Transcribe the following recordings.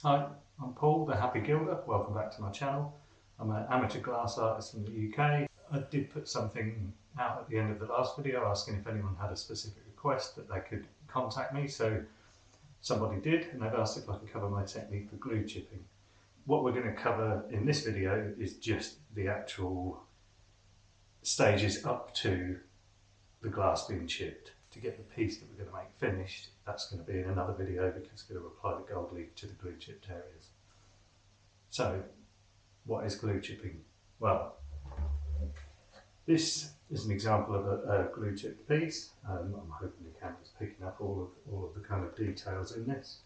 Hi, I'm Paul, the Happy Gilder. Welcome back to my channel. I'm an amateur glass artist from the UK. I did put something out at the end of the last video asking if anyone had a specific request that they could contact me. So somebody did, and they've asked if I could cover my technique for glue chipping. What we're going to cover in this video is just the actual stages up to the glass being chipped. To get the piece that we're going to make finished, that's going to be in another video because it's going to apply the gold leaf to the glue chipped areas. So, what is glue chipping? Well, this is an example of a glue chipped piece. I'm hoping the camera's picking up all of the kind of details in this.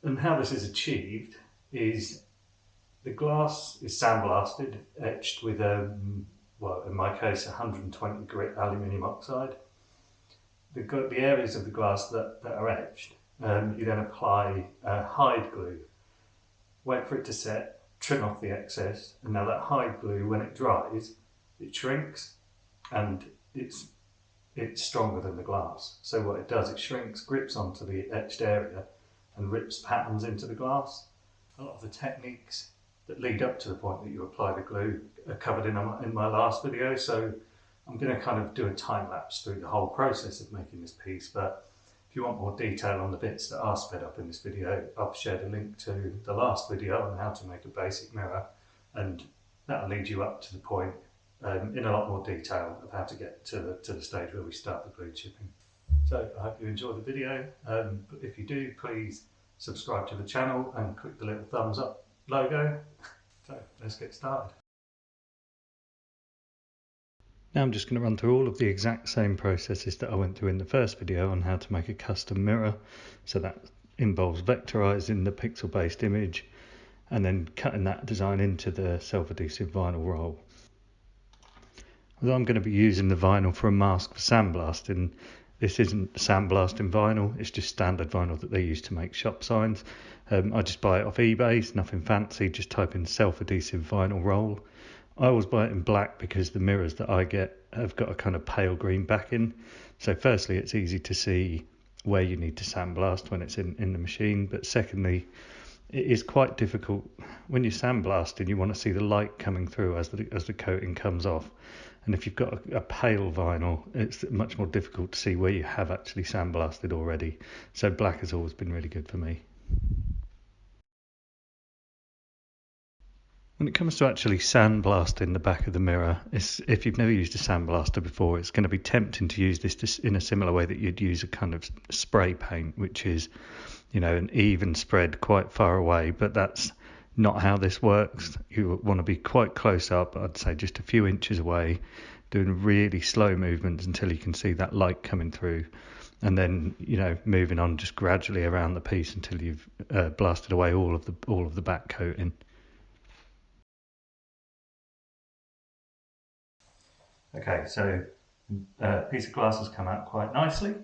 And how this is achieved is the glass is sandblasted, etched with well, in my case, 120 grit aluminium oxide. The areas of the glass that are etched, you then apply hide glue. Wait for it to set, trim off the excess, and now that hide glue, when it dries, it shrinks and it's stronger than the glass. So what it does, it shrinks, grips onto the etched area and rips patterns into the glass. A lot of the techniques that lead up to the point that you apply the glue are covered in my last video, so I'm going to kind of do a time lapse through the whole process of making this piece. But if you want more detail on the bits that are sped up in this video, I've shared a link to the last video on how to make a basic mirror, and that'll lead you up to the point in a lot more detail of how to get to the stage where we start the glue chipping. So I hope you enjoy the video, but if you do, please subscribe to the channel and click the little thumbs up logo. So let's get started. Now I'm just going to run through all of the exact same processes that I went through in the first video on how to make a custom mirror. So that involves vectorizing the pixel based image and then cutting that design into the self-adhesive vinyl roll. Although I'm going to be using the vinyl for a mask for sandblasting, this isn't sandblasting vinyl, it's just standard vinyl that they use to make shop signs. I just buy it off eBay, it's nothing fancy, just type in self-adhesive vinyl roll. I always buy it in black because the mirrors that I get have got a kind of pale green backing. So firstly, it's easy to see where you need to sandblast when it's in the machine. But secondly, it is quite difficult when you're sandblasting. You want to see the light coming through as the coating comes off. And if you've got a pale vinyl, it's much more difficult to see where you have actually sandblasted already. So black has always been really good for me. When it comes to actually sandblasting the back of the mirror, if you've never used a sandblaster before, it's going to be tempting to use this in a similar way that you'd use a kind of spray paint, which is, an even spread quite far away, but that's not how this works. You want to be quite close up, I'd say just a few inches away, doing really slow movements until you can see that light coming through, and then moving on just gradually around the piece until you've blasted away all of the back coating. Okay, so a piece of glass has come out quite nicely,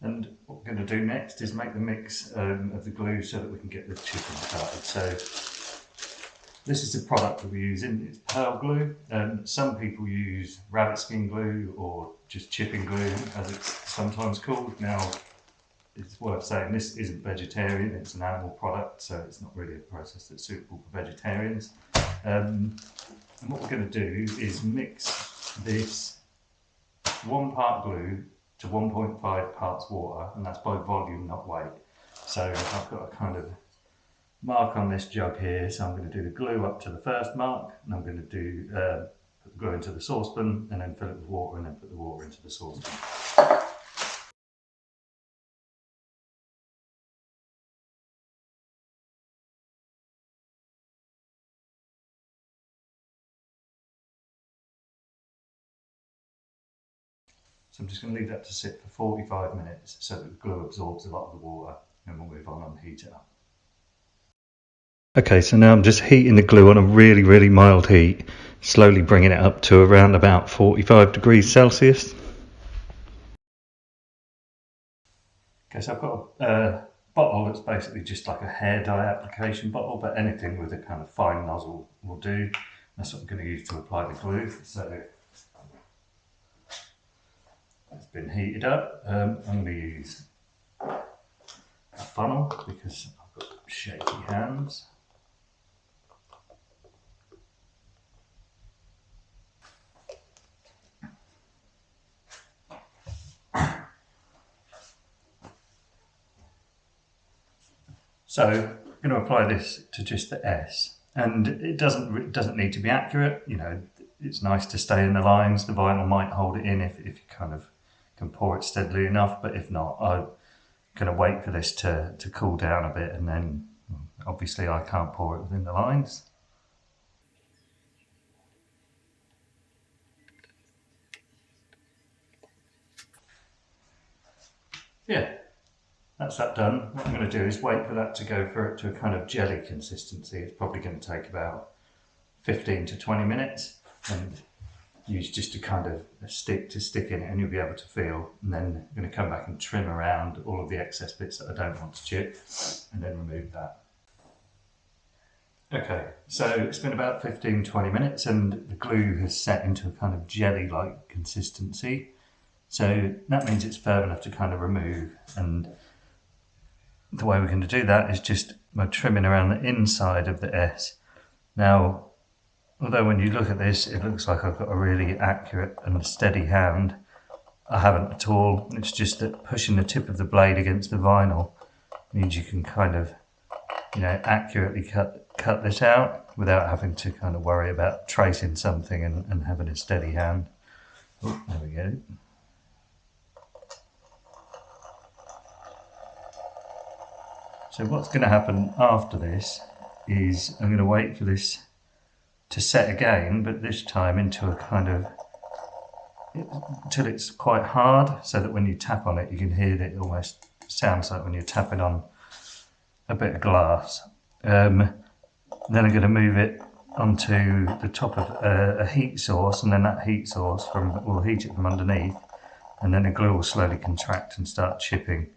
and what we're going to do next is make the mix of the glue so that we can get the chipping started. So this is the product that we're using, it's pearl glue. Some people use rabbit skin glue or just chipping glue as it's sometimes called. Now it's worth saying this isn't vegetarian, it's an animal product, so it's not really a process that's suitable for vegetarians. And what we're going to do is mix this 1 part glue to 1.5 parts water, and that's by volume, not weight. So I've got a kind of mark on this jug here, so I'm going to do the glue up to the first mark, and I'm going to do put the glue into the saucepan and then fill it with water and then put the water into the saucepan. So I'm just going to leave that to sit for 45 minutes so that the glue absorbs a lot of the water, and we'll move on and heat it up. Okay, so now I'm just heating the glue on a really, really mild heat, slowly bringing it up to around about 45 degrees Celsius. Okay, so I've got a bottle that's basically just like a hair dye application bottle, but anything with a kind of fine nozzle will do. That's what I'm going to use to apply the glue. So let's been heated up. I'm going to use a funnel because I've got shaky hands. So I'm going to apply this to just the S, and it doesn't need to be accurate. You know, it's nice to stay in the lines. The vinyl might hold it in if you kind of can pour it steadily enough, but if not, I'm going to wait for this to cool down a bit, and then obviously I can't pour it within the lines. Yeah, that's that done. What I'm going to do is wait for that to go for it to a kind of jelly consistency. It's probably going to take about 15 to 20 minutes, and use just a kind of a stick to stick in it, and you'll be able to feel. And then I'm going to come back and trim around all of the excess bits that I don't want to chip, and then remove that. Okay, so it's been about 15-20 minutes and the glue has set into a kind of jelly-like consistency. So that means it's firm enough to kind of remove, and the way we're going to do that is just by trimming around the inside of the S. Now, although when you look at this, it looks like I've got a really accurate and steady hand, I haven't at all. It's just that pushing the tip of the blade against the vinyl means you can kind of, you know, accurately cut this out without having to kind of worry about tracing something and having a steady hand. Oh, there we go. So what's going to happen after this is I'm going to wait for this to set again, but this time into a kind of, until it's quite hard, so that when you tap on it you can hear that it almost sounds like when you're tapping on a bit of glass. Then I'm going to move it onto the top of a heat source, and then that heat source will heat it from underneath, and then the glue will slowly contract and start chipping.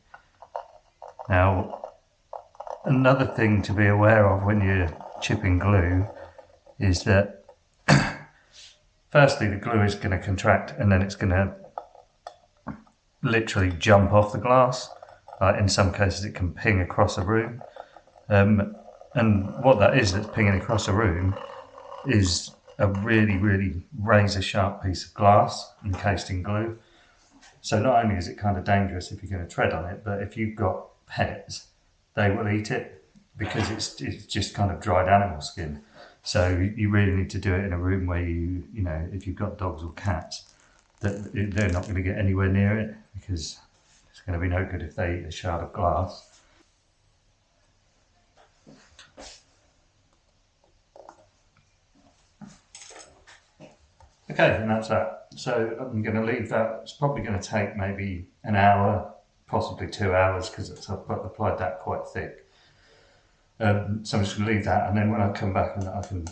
Now, another thing to be aware of when you're chipping glue is that firstly the glue is going to contract, and then it's going to literally jump off the glass. In some cases it can ping across a room, and what that is that's pinging across a room is a really razor sharp piece of glass encased in glue. So not only is it kind of dangerous if you're going to tread on it, but if you've got pets, they will eat it because it's just kind of dried animal skin. So you really need to do it in a room where you know, if you've got dogs or cats, that they're not going to get anywhere near it, because it's going to be no good if they eat a shard of glass. Okay, and that's that. So I'm going to leave that. It's probably going to take maybe an hour, possibly 2 hours, because I've applied that quite thick. So I'm just going to leave that, and then when I come back and I can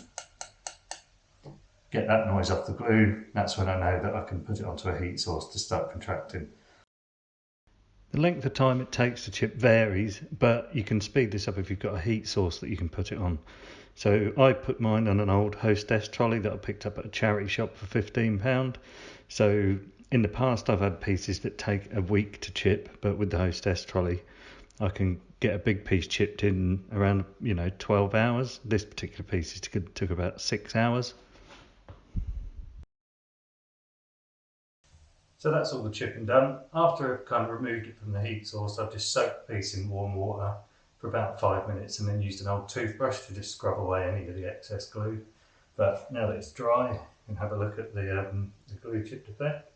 get that noise off the glue, that's when I know that I can put it onto a heat source to start contracting. The length of time it takes to chip varies, but you can speed this up if you've got a heat source that you can put it on. So I put mine on an old Hostess trolley that I picked up at a charity shop for £15. So in the past I've had pieces that take a week to chip, but with the Hostess trolley I can get a big piece chipped in around 12 hours. This particular piece took about 6 hours. So that's all the chipping done. After I've kind of removed it from the heat source, I've just soaked the piece in warm water for about 5 minutes and then used an old toothbrush to just scrub away any of the excess glue. But now that it's dry, you can have a look at the glue chipped effect.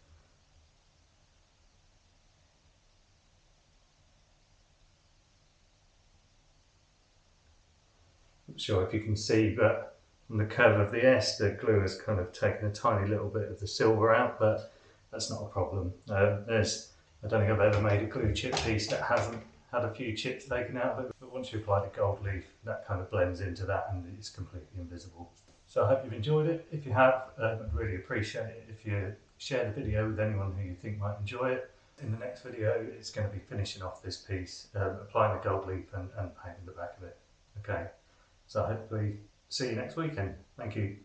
Not sure if you can see, but on the curve of the S, the glue has kind of taken a tiny little bit of the silver out, but that's not a problem. I don't think I've ever made a glue chip piece that hasn't had a few chips taken out of it, but once you apply the gold leaf, that kind of blends into that and it's completely invisible. So I hope you've enjoyed it. If you have, I'd really appreciate it if you share the video with anyone who you think might enjoy it. In the next video, it's going to be finishing off this piece, applying the gold leaf and painting the back of it. Okay, so hopefully see you next weekend. Thank you.